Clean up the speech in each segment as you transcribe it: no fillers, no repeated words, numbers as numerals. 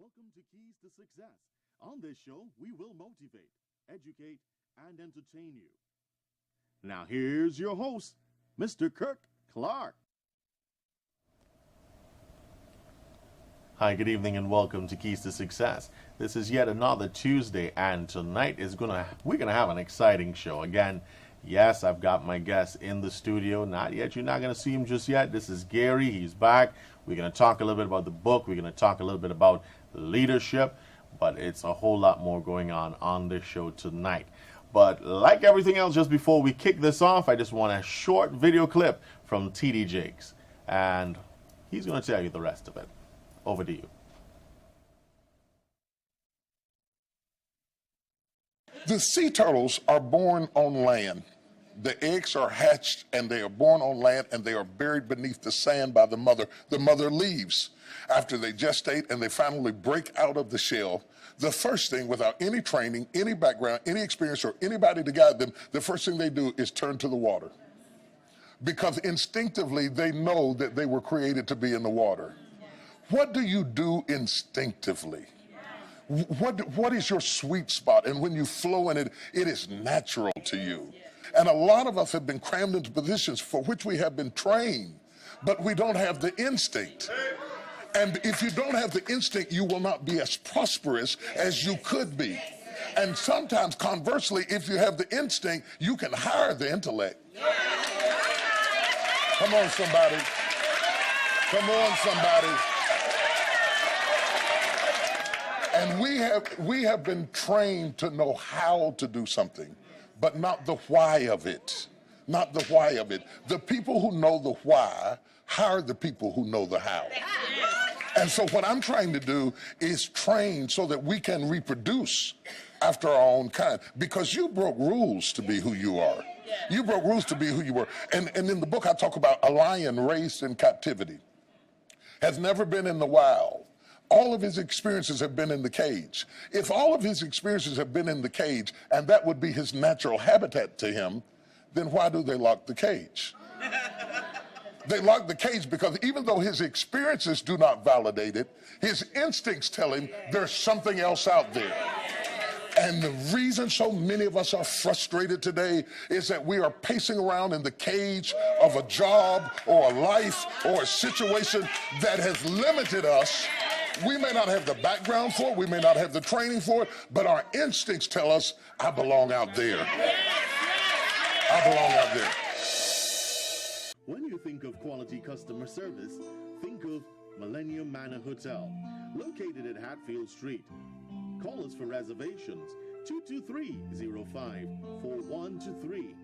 Welcome to Keys to Success. On this show, we will motivate, educate, and entertain you. Now, here's your host, Mr. Kirk Clarke. Hi, good evening, and welcome to Keys to Success. This is yet another Tuesday, and tonight we're gonna have an exciting show. Again, yes, I've got my guest in the studio. Not yet. You're not gonna see him just yet. This is Gary. He's back. We're gonna talk a little bit about the book. We're gonna talk a little bit about leadership, but it's a whole lot more going on this show tonight. But like everything else, just before we kick this off, I just want a short video clip from T.D. Jakes, and he's gonna tell you the rest of it. Over to you. The sea turtles are born on land. The eggs are hatched and they are born on land and they are buried beneath the sand by the mother. The mother leaves after they gestate and they finally break out of the shell. The first thing, without any training, any background, any experience, or anybody to guide them, the first thing they do is turn to the water. Because instinctively they know that they were created to be in the water. What do you do instinctively? What is your sweet spot? And when you flow in it, it is natural to you. And a lot of us have been crammed into positions for which we have been trained, but we don't have the instinct. And if you don't have the instinct, you will not be as prosperous as you could be. And sometimes, conversely, if you have the instinct, you can hire the intellect. Come on, somebody. Come on, somebody. And we have been trained to know how to do something, but not the why of it. Not the why of it. The people who know the why hire the people who know the how. And so what I'm trying to do is train so that we can reproduce after our own kind. Because you broke rules to be who you are. You broke rules to be who you were. And in the book I talk about a lion raised in captivity. Has never been in the wild. All of his experiences have been in the cage. If all of his experiences have been in the cage, and that would be his natural habitat to him, then why do they lock the cage? They lock the cage because even though his experiences do not validate it, his instincts tell him there's something else out there. And the reason so many of us are frustrated today is that we are pacing around in the cage of a job or a life or a situation that has limited us. We may not have the background for it, we may not have the training for it, but our instincts tell us, I belong out there. I belong out there. When you think of quality customer service, think of Millennium Manor Hotel, located at Hatfield Street. Call us for reservations, 223-05-4123,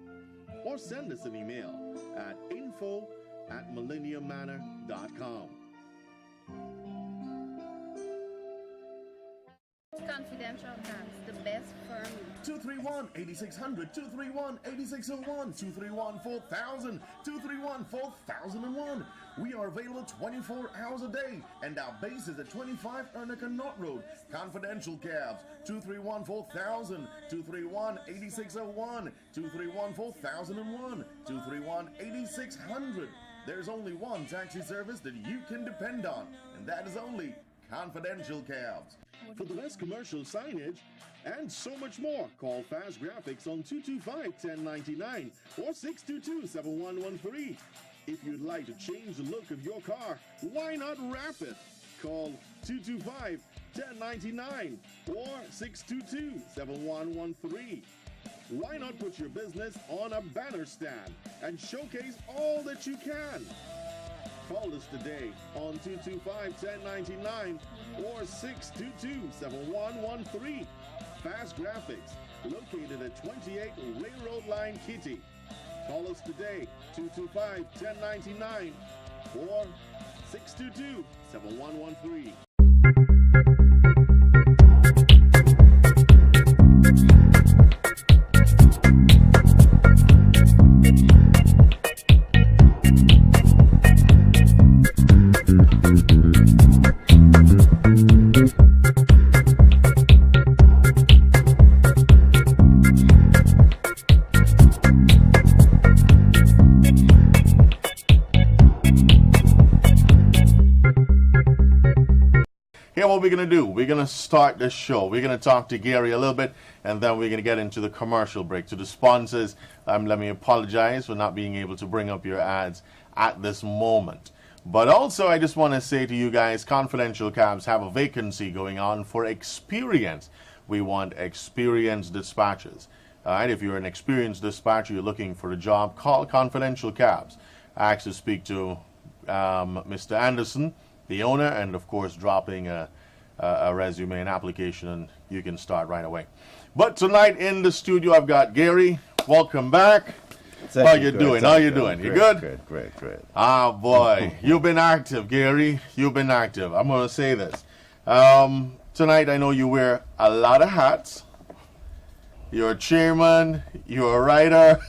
or send us an email at info@millenniummanor.com. Confidential Cabs, the best firm. 231-8600, 231-8601, 231-4000, 231-4001. We are available 24 hours a day, and our base is at 25 Ernica Knott Road. Confidential Cabs, 231-4000, 231-8601, 231-4001, 231-8600. There's only one taxi service that you can depend on, and that is only Confidential Cabs. For the best commercial signage and so much more, call Fast Graphics on 225-1099 or 622-7113. If you'd like to change the look of your car, why not wrap it? Call 225-1099 or 622-7113. Why not put your business on a banner stand and showcase all that you can? Call us today on 225-1099 or 622-7113. Fast Graphics, located at 28 Railroad Line, Kitty. Call us today, 225-1099 or 622-7113. what we're going to do. We're going to start the show. We're going to talk to Gary a little bit, and then we're going to get into the commercial break. To the sponsors, let me apologize for not being able to bring up your ads at this moment. But also, I just want to say to you guys, Confidential Cabs have a vacancy going on for experience. We want experienced dispatchers. All right, if you're an experienced dispatcher, you're looking for a job, call Confidential Cabs. I actually speak to Mr. Anderson, the owner, and of course dropping a resume and application, and you can start right away. But tonight in the studio, I've got Gary. Welcome back. How you doing? How you doing? You good? Great. Ah, boy. You've been active, Gary. You've been active. I'm going to say this. Tonight, I know you wear a lot of hats. You're a chairman. You're a writer.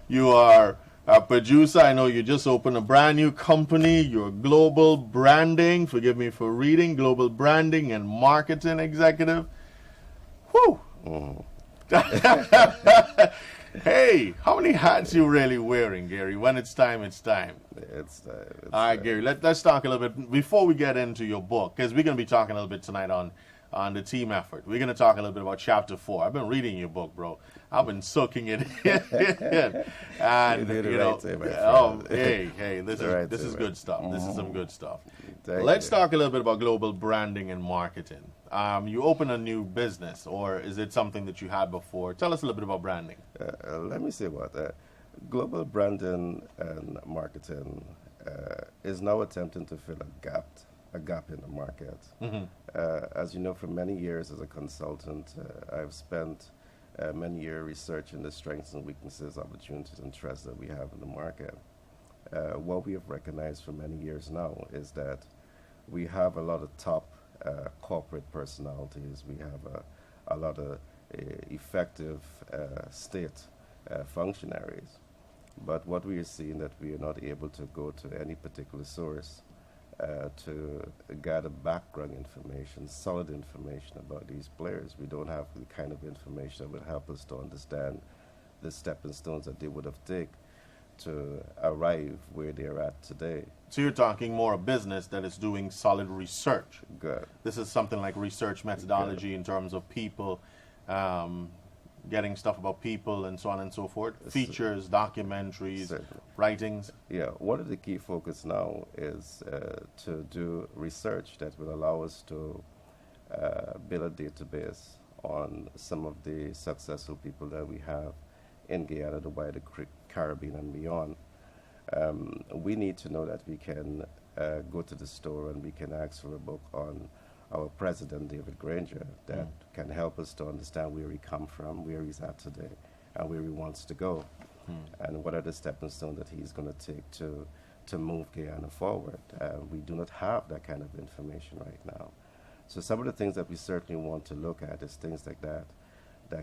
You are a producer. I know you just opened a brand new company. You're global branding. Forgive me for reading. Global branding and marketing executive. Whew. Hey, how many hats you really wearing, Gary? When it's time, it's time. All right, Gary, let's talk a little bit before we get into your book, because we're going to be talking a little bit tonight on the team effort. We're going to talk a little bit about chapter 4. I've been reading your book, bro. I've been soaking it in. And, hey, this is good stuff. This is some good stuff. Let's talk a little bit about global branding and marketing. You open a new business, or is it something that you had before? Tell us a little bit about branding. Let me say about that. Global branding and marketing is now attempting to fill a gap in the market. As you know, for many years as a consultant, I've spent many years researching the strengths and weaknesses, opportunities and threats that we have in the market. What we have recognized for many years now is that we have a lot of top corporate personalities. We have a lot of effective state functionaries. But what we are seeing that we are not able to go to any particular source to gather background information, solid information about these players. We don't have the kind of information that would help us to understand the stepping stones that they would have taken to arrive where they're at today. So you're talking more a business that is doing solid research. Good. This is something like research methodology in terms of people, getting stuff about people and so on and so forth. Features, documentaries, writings. Yeah, one of the key focus now is to do research that will allow us to build a database on some of the successful people that we have in Guyana, the wider Caribbean and beyond. We need to know that we can go to the store and we can ask for a book on our president, David Granger, that can help us to understand where he come from, where he's at today, and where he wants to go, and what are the stepping stones that he's going to take to move Guyana forward. We do not have that kind of information right now. So some of the things that we certainly want to look at is things like that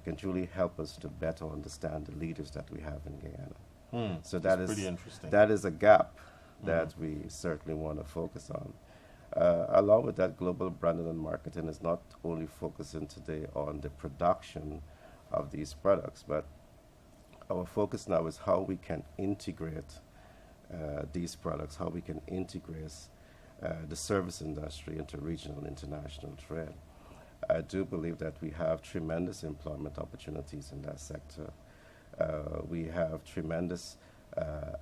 can truly help us to better understand the leaders that we have in Guyana. So that's pretty interesting. That is a gap that we certainly want to focus on. Along with that, global branding and marketing is not only focusing today on the production of these products, but our focus now is how we can integrate these products, how we can integrate the service industry into regional and international trade. I do believe that we have tremendous employment opportunities in that sector. We have tremendous,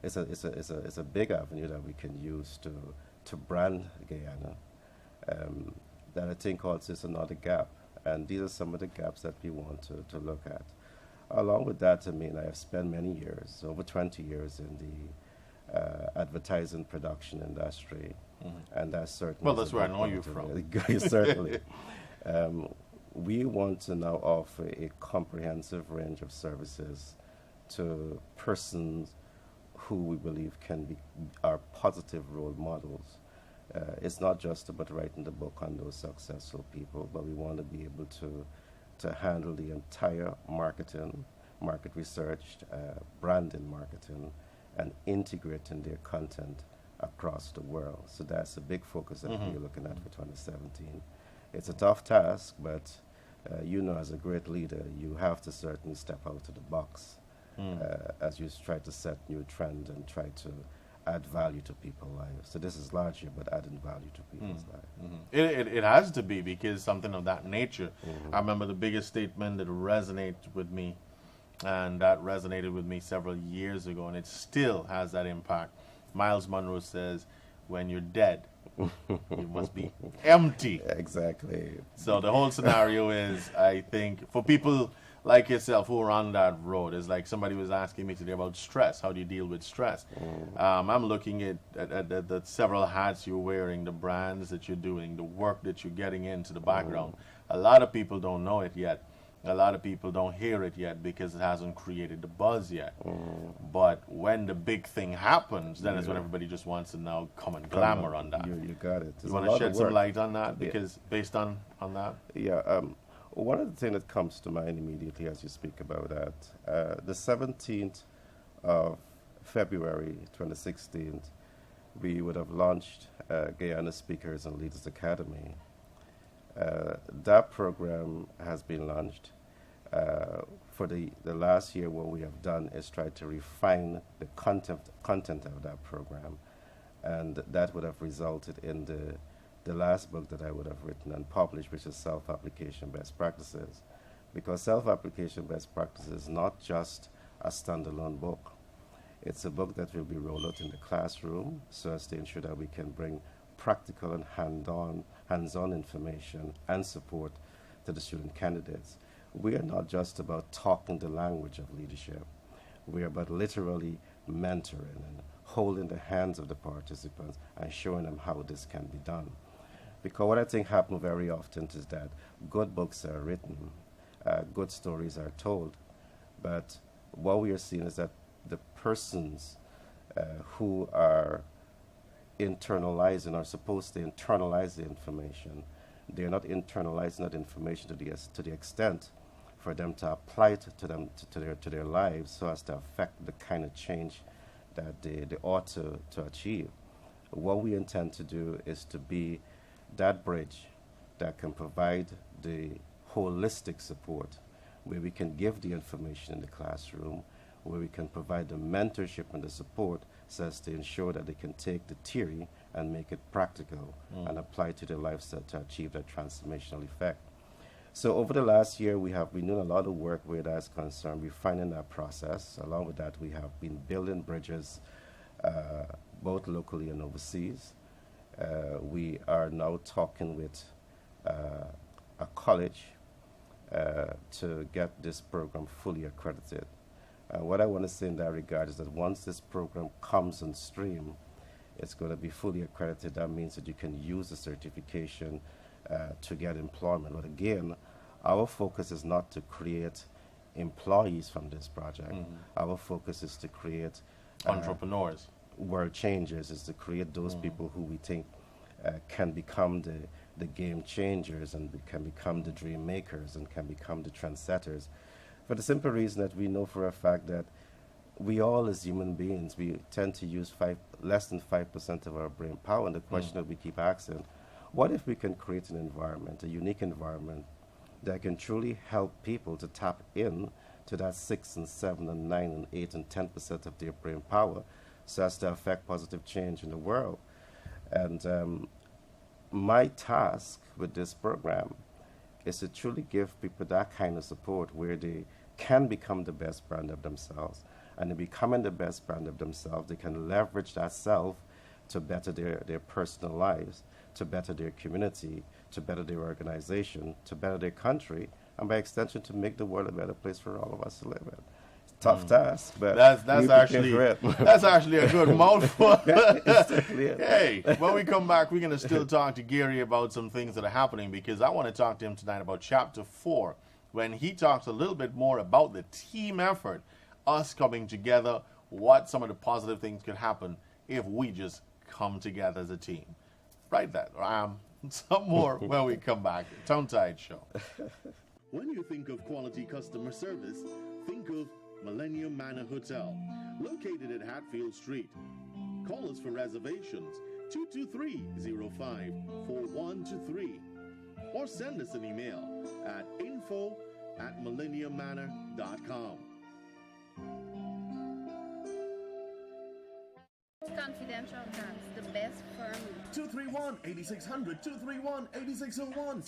it's a big avenue that we can use to brand Guyana. That I think also is another gap. And these are some of the gaps that we want to look at. Along with that, I mean, I have spent many years, over 20 years in the advertising production industry. And that's certainly... Well, that's where I know you from. Certainly. We want to now offer a comprehensive range of services to persons who we believe can be our positive role models. It's not just about writing the book on those successful people, but we want to be able to handle the entire market research, branding marketing, and integrating their content across the world. So that's a big focus that we're looking at for 2017. It's a tough task, but as a great leader, you have to certainly step out of the box as you try to set new trends and try to add value to people's lives. So this is largely about adding value to people's lives. It has to be, because something of that nature. I remember the biggest statement that resonated with me, and that resonated with me several years ago, and it still has that impact. Miles Monroe says, when you're dead, you must be empty. Exactly. So the whole scenario is, I think, for people like yourself who are on that road, is like somebody was asking me today about stress. How do you deal with stress? I'm looking at the several hats you're wearing, the brands that you're doing, the work that you're getting into the background. A lot of people don't know it yet. A lot of people don't hear it yet because it hasn't created the buzz yet. But when the big thing happens, then is when everybody just wants to now come and glamour on that. You got it. You want to shed some light on that? Because based on that? Yeah. One of the things that comes to mind immediately as you speak about that, the 17th of February 2016, we would have launched Guyana Speakers and Leaders Academy. That program has been launched. For the last year, what we have done is try to refine the content of that program, and that would have resulted in the last book that I would have written and published, which is Self-Application Best Practices. Because Self-Application Best Practices is not just a standalone book. It's a book that will be rolled out in the classroom so as to ensure that we can bring practical and hands-on information and support to the student candidates. We are not just about talking the language of leadership. We are about literally mentoring and holding the hands of the participants and showing them how this can be done. Because what I think happens very often is that good books are written, good stories are told, but what we are seeing is that the persons who are internalizing are supposed to internalize the information. They're not internalizing that information to the extent for them to apply it to their lives so as to affect the kind of change that they ought to achieve. What we intend to do is to be that bridge that can provide the holistic support, where we can give the information in the classroom, where we can provide the mentorship and the support so as to ensure that they can take the theory and make it practical and apply to their lifestyle to achieve that transformational effect. So over the last year, we have been doing a lot of work where that's concerned, refining that process. Along with that, we have been building bridges both locally and overseas. We are now talking with a college to get this program fully accredited. What I want to say in that regard is that once this program comes on stream, it's going to be fully accredited. That means that you can use the certification to get employment. But again, our focus is not to create employees from this project. Our focus is to create Entrepreneurs. World changers, is to create those people who we think can become the game changers and can become the dream makers and can become the trendsetters. For the simple reason that we know for a fact that we all as human beings, we tend to use less than 5% of our brain power. And the question that we keep asking, what if we can create an environment, a unique environment, that can truly help people to tap in to that 6 and 7 and 9 and 8 and 10% of their brain power so as to affect positive change in the world? And my task with this program is to truly give people that kind of support where they can become the best brand of themselves. And in becoming the best brand of themselves, they can leverage that self to better their personal lives, to better their community, to better their organization, to better their country, and by extension to make the world a better place for all of us to live in. It's a tough task, but that's actually a good mouthful. Hey, when we come back, we're going to still talk to Gary about some things that are happening, because I want to talk to him tonight about Chapter 4, when he talks a little bit more about the team effort, us coming together, what some of the positive things could happen if we just come together as a team. Right there. Some more when we come back. Tongue Tied Show. When you think of quality customer service, think of Millennium Manor Hotel, located at Hatfield Street. Call us for reservations, 223-05-4123, or send us an email at info@millenniummanor.com. Confidential Caps, the best firm. 231-8600, 231-8601,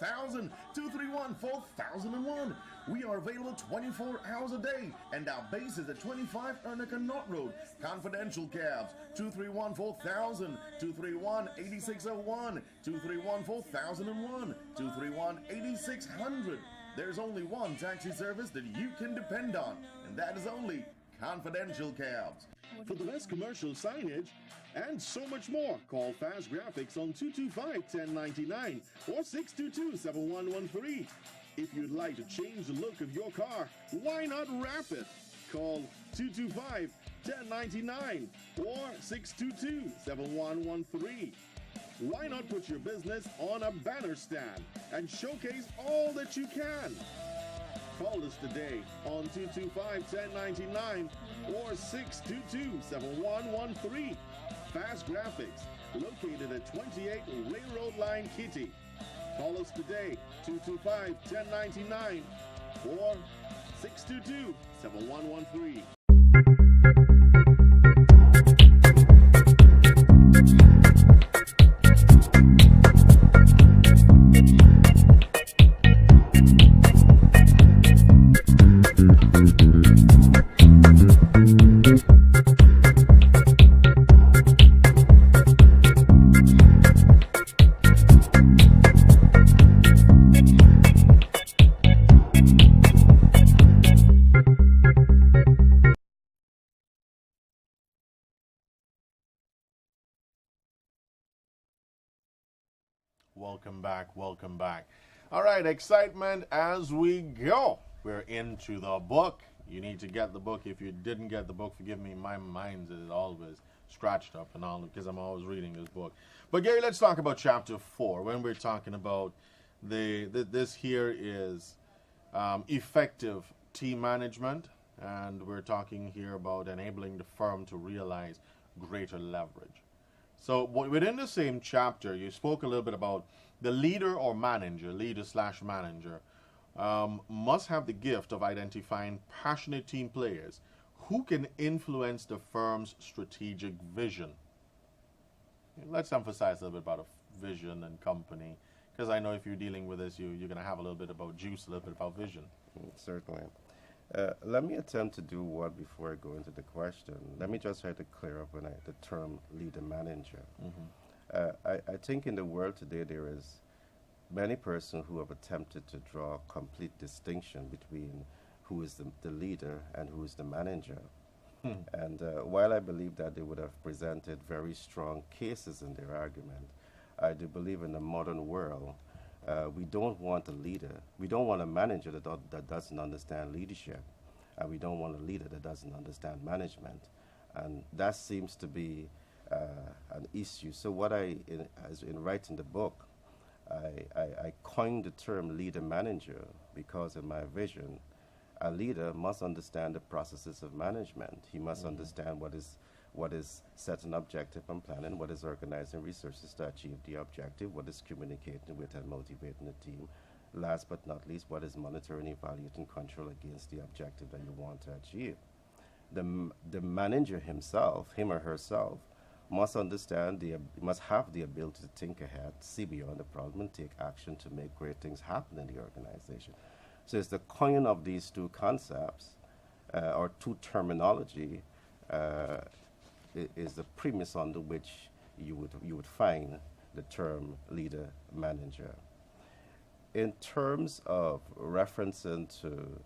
231-4000, 231-4001. We are available 24 hours a day, and our base is at 25 Ernica Knott Road. Confidential Cabs, 231-4000, 231-8601, 231-4001, 231-8600. There's only one taxi service that you can depend on, and that is only Confidential Cabs. For the best commercial signage and so much more, call Fast Graphics on 225-1099 or 622-7113. If you'd like to change the look of your car, why not wrap it? Call 225-1099 or 622-7113. Why not put your business on a banner stand and showcase all that you can? Call us today on 225-1099 or 622-7113. Fast Graphics, located at 28 Railroad Line, Kitty. Call us today, 225-1099 or 622-7113. Welcome back, welcome back. All right, excitement as we go. We're into the book. You need to get the book. If you didn't get the book, forgive me, my mind is always scratched up and all because I'm always reading this book. But Gary, let's talk about chapter 4 when we're talking about this here is effective team management, and we're talking here about enabling the firm to realize greater leverage. So within the same chapter, you spoke a little bit about the leader or manager, leader/manager, must have the gift of identifying passionate team players who can influence the firm's strategic vision. Let's emphasize a little bit about a vision and company, because I know if you're dealing with this, you're going to have a little bit about juice, a little bit about vision. Certainly. Let me attempt to do one before I go into the question. Let me just try to clear up the term leader manager. I think in the world today there is many persons who have attempted to draw a complete distinction between who is the leader and who is the manager. And while I believe that they would have presented very strong cases in their argument, I do believe in the modern world we don't want a leader. We don't want a manager that doesn't understand leadership. And we don't want a leader that doesn't understand management. And that seems to be an issue. So what in writing the book, I coined the term leader-manager because in my vision, a leader must understand the processes of management. He must understand what is setting objective and planning, what is organizing resources to achieve the objective, what is communicating with and motivating the team. Last but not least, what is monitoring, evaluating, control against the objective that you want to achieve. The manager himself, him or herself, must understand, must have the ability to think ahead, see beyond the problem, and take action to make great things happen in the organization. So it's the coining of these two concepts, or two terminology, is the premise under which you would find the term leader manager. In terms of referencing to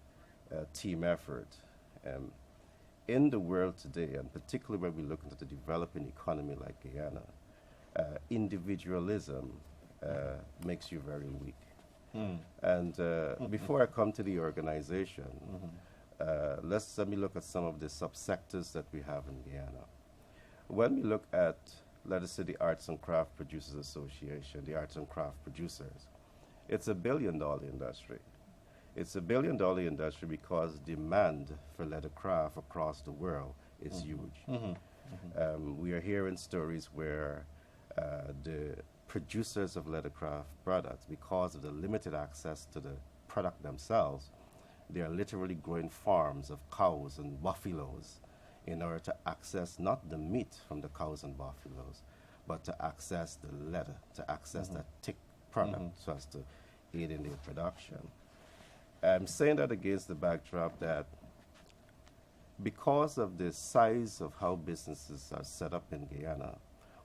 team effort, in the world today, and particularly when we look into the developing economy like Guyana, individualism makes you very weak. And before I come to the organization, let me look at some of the subsectors that we have in Guyana. When we look at, let us say, the Arts and Craft Producers Association, the arts and craft producers, it's $1 billion industry. It's $1 billion industry because demand for leather craft across the world is huge. We are hearing stories where the producers of leather craft products, because of the limited access to the product themselves, they are literally growing farms of cows and buffaloes in order to access not the meat from the cows and buffaloes, but to access the leather, to access that thick product so as to aid in their production. I'm saying that against the backdrop that because of the size of how businesses are set up in Guyana,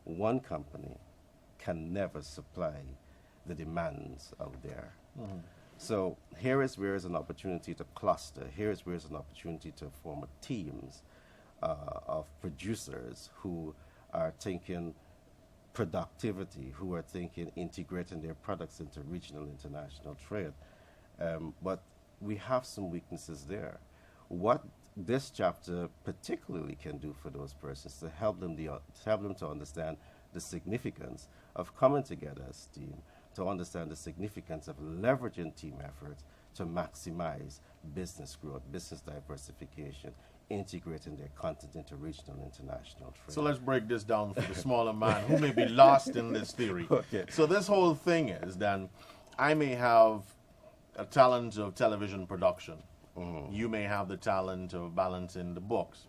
one company can never supply the demands out there. So here is where is an opportunity to cluster. Here is where is an opportunity to form teams of producers who are thinking productivity, who are thinking integrating their products into regional international trade. But we have some weaknesses there. What this chapter particularly can do for those persons to help them to understand the significance of coming together as a team, to understand the significance of leveraging team efforts to maximize business growth, business diversification, integrating their content into regional and international trade. So let's break this down for the smaller man who may be lost in this theory. Okay. So this whole thing is then I may have a talent of television production. You may have the talent of balancing the books.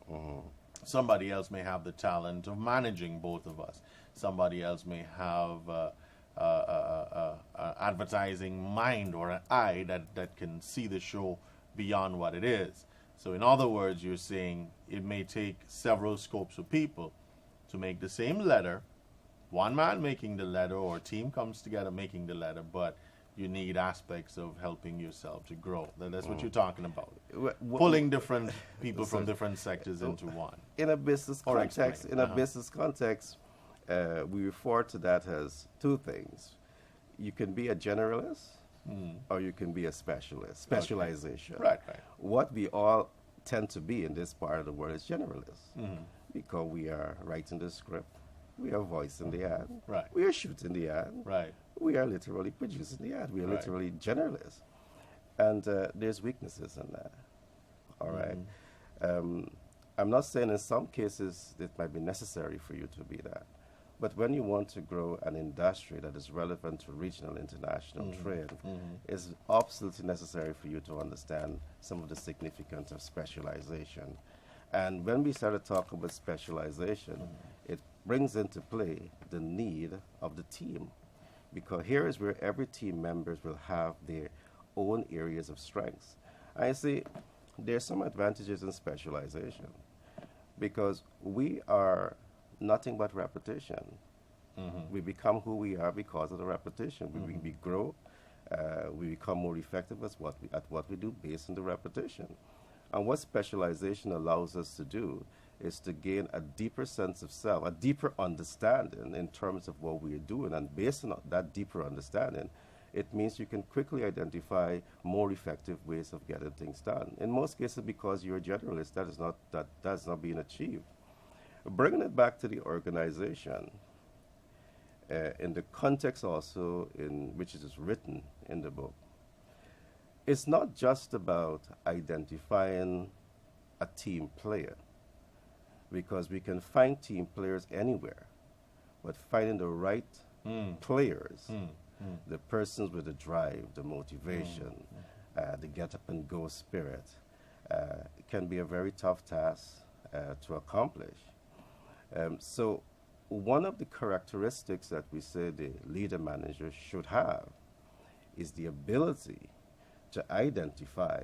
Somebody else may have the talent of managing both of us. Somebody else may have advertising mind or an eye that can see the show beyond what it is. So in other words, you're saying it may take several scopes of people to make the same letter, one man making the letter or a team comes together making the letter, but you need aspects of helping yourself to grow. That's what you're talking about. Pulling different people from different sectors into one. In a business context, we refer to that as two things. You can be a generalist or you can be a specialist, specialization. Right. What we all tend to be in this part of the world is generalists because we are writing the script, we are voicing the ad, we are shooting the ad, we are literally producing the ad, we are literally generalists. And there's weaknesses in that. All right. I'm not saying in some cases it might be necessary for you to be that. But when you want to grow an industry that is relevant to regional international trade, it's absolutely necessary for you to understand some of the significance of specialization. And when we start to talk about specialization, it brings into play the need of the team. Because here is where every team members will have their own areas of strengths. I see there's some advantages in specialization because we are nothing but repetition. We become who we are because of the repetition. We grow, we become more effective at what we do based on the repetition. And what specialization allows us to do is to gain a deeper sense of self, a deeper understanding in terms of what we are doing. And based on that deeper understanding, it means you can quickly identify more effective ways of getting things done. In most cases, because you're a generalist, that is not being achieved. Bringing it back to the organization, in the context also in which it is written in the book, it's not just about identifying a team player, because we can find team players anywhere, but finding the right players, the persons with the drive, the motivation, the get-up-and-go spirit, can be a very tough task to accomplish. So one of the characteristics that we say the leader manager should have is the ability to identify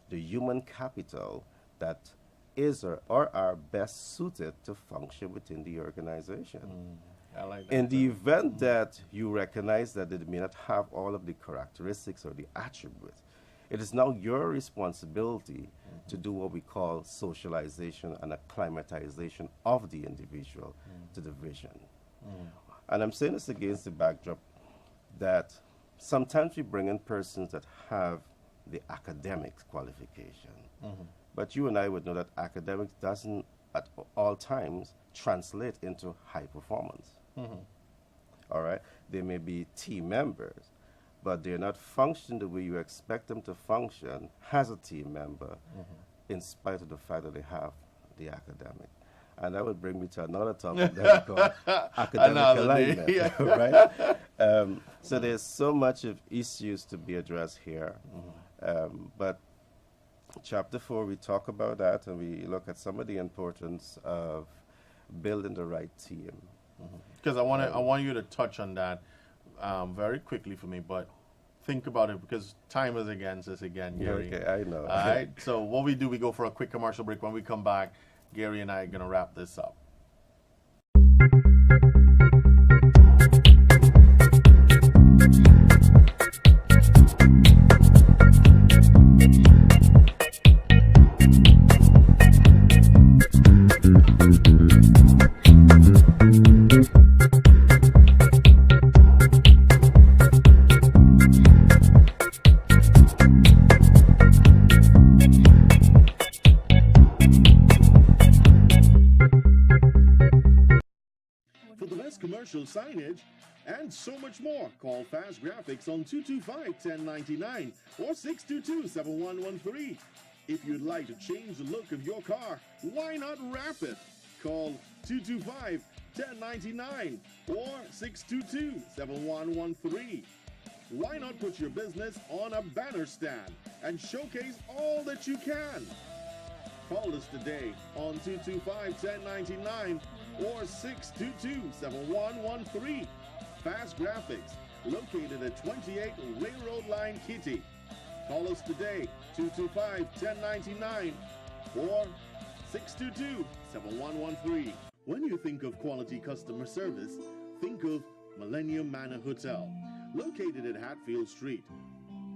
the human capital that is or are best suited to function within the organization. I like that. In the event that you recognize that they may not have all of the characteristics or the attributes, it is now your responsibility to do what we call socialization and acclimatization of the individual to the vision. And I'm saying this against the backdrop that sometimes we bring in persons that have the academic qualification. But you and I would know that academics doesn't at all times translate into high performance. All right? They may be team members, but they're not functioning the way you expect them to function as a team member, in spite of the fact that they have the academic. And that would bring me to another topic that we call academic alignment, right? So there's so much of issues to be addressed here. But Chapter 4, we talk about that, and we look at some of the importance of building the right team. Because I want you to touch on that very quickly for me, but think about it because time is against us again, Gary. Okay, I know. All right. So what we do, we go for a quick commercial break. When we come back, Gary and I are gonna wrap this up. For the best commercial signage and so much more, call Fast Graphics on 225-1099 or 622-7113. If you'd like to change the look of your car, why not wrap it? Call 225-1099 or 622-7113. Why not put your business on a banner stand and showcase all that you can? Call us today on 225-1099 or 622-7113. Fast Graphics, located at 28 Railroad Line, Kitty. Call us today, 225-1099 or 622-7113. When you think of quality customer service, think of Millennium Manor Hotel, located at Hatfield Street.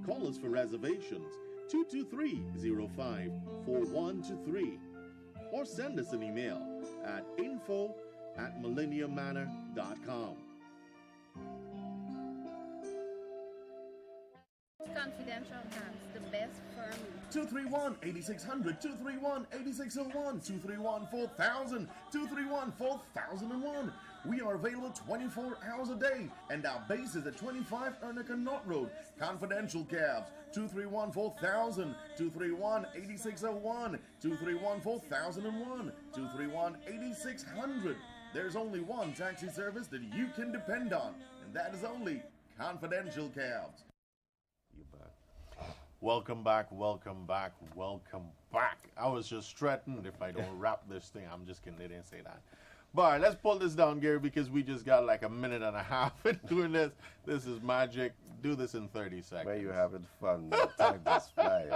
Call us for reservations, 223-05-4123, or send us an email at info@millenniummanor.com. Confidential Cabs, the best firm. 231-8600, 231-8601, 231-4000, 231-4001. We are available 24 hours a day, and our base is at 25 Ernica Knott Road. Confidential Cabs, 231-4000, 231-8601, 231-4001, 231-8600. There's only one taxi service that you can depend on, and that is only Confidential Cabs. You bet. Welcome back, welcome back, welcome back. I was just threatened if I don't wrap this thing. I'm just kidding, they didn't say that. But all right, let's pull this down, Gary, because we just got like a minute and a half in doing this. This is magic. Do this in 30 seconds. When you're having fun, time just fly.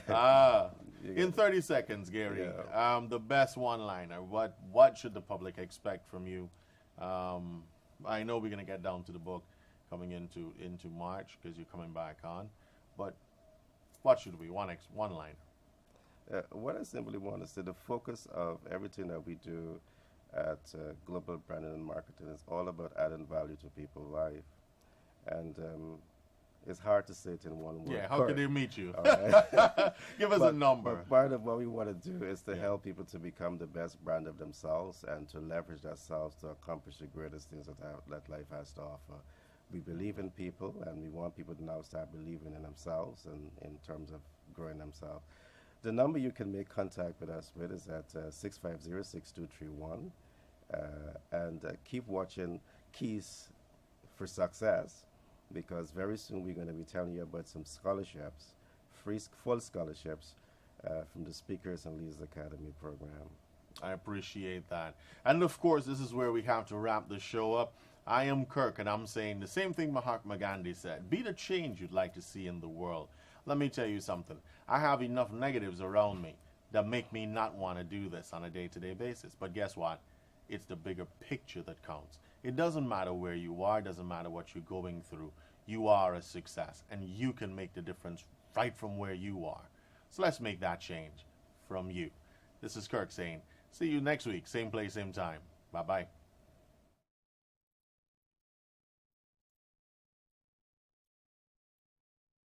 Oh, in 30 seconds, Gary, Yeah. the best one-liner. What should the public expect from you? I know we're going to get down to the book coming into March because you're coming back on. But what should we? One-liner. What I simply want to say, the focus of everything that we do at Global Branding and Marketing is all about adding value to people's life. And it's hard to say it in one word. Yeah, how can they meet you? All right. Give us a number. But part of what we want to do is to help people to become the best brand of themselves and to leverage themselves to accomplish the greatest things that life has to offer. We believe in people, and we want people to now start believing in themselves and in terms of growing themselves. The number you can make contact with us with is at 650-6231. And keep watching Keys for Success, because very soon we're going to be telling you about some scholarships, full scholarships from the Speakers and Leaders Academy program. I appreciate that. And of course, this is where we have to wrap the show up. I am Kirk, and I'm saying the same thing Mahatma Gandhi said. Be the change you'd like to see in the world. Let me tell you something. I have enough negatives around me that make me not want to do this on a day-to-day basis. But guess what? It's the bigger picture that counts. It doesn't matter where you are. It doesn't matter what you're going through. You are a success, and you can make the difference right from where you are. So let's make that change from you. This is Kirk saying, see you next week. Same place, same time. Bye-bye.